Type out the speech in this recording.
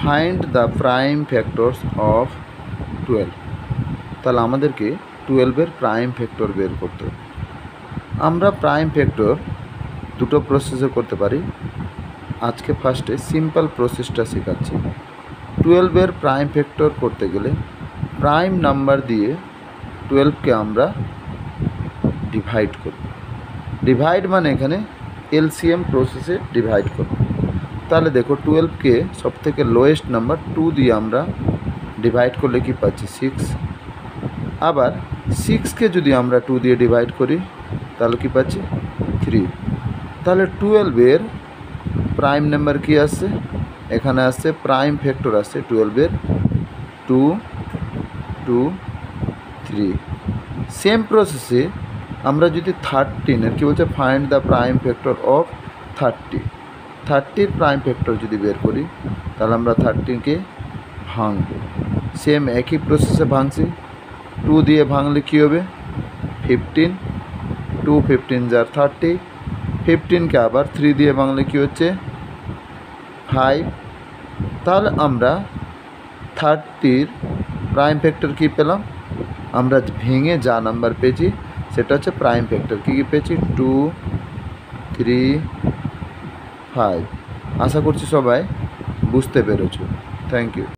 Find the prime factors of 12। তাহলে আমাদেরকে 12-এর prime factor বের করতে হবে। আমরা প্রাইম ফ্যাক্টর দুটো প্রসেসে করতে পারি। আজকে ফার্স্টে সিম্পল প্রসেসটা শেখাচ্ছি। 12-এর প্রাইম ফ্যাক্টর করতে গেলে প্রাইম নাম্বার দিয়ে 12কে আমরা ডিভাইড করব। ডিভাইড মানে এখানে এলসিএম প্রসেসে ডিভাইড করব। তাহলে দেখো 12কে সবথেকে লোয়েস্ট নাম্বার 2 দিয়ে আমরা ডিভাইড করলে কি পাচ্ছি 6। আবার 6কে যদি আমরা 2 দিয়ে ডিভাইড করি তাহলে কি পাচ্ছি 3। তাহলে 12-এর প্রাইম নাম্বার কি আসছে, এখানে আসছে প্রাইম ফ্যাক্টর আসছে 12-এর 2 2 3। সেম প্রসেসে আমরা যদি 13-এর কি বলছে find the prime factor of 30-র প্রাইম ফ্যাক্টর যদি বের করি তাহলে আমরা 13কে ভাঙব। সেম একই প্রসেসে ভাঙছি। 2 দিয়ে ভাঙলে কী হবে 15, 2 15 যার 30। 15কে আবার 3 দিয়ে ভাঙলে কী হচ্ছে 5। তাহলে আমরা 30-র প্রাইম ফ্যাক্টর কী পেলাম, আমরা ভেঙে যা নাম্বার পেয়েছি সেটা হচ্ছে প্রাইম ফ্যাক্টর। কী কী পেয়েছি 2 3 5। আশা করছি সবাই বুঝতে পেরেছো। Thank you.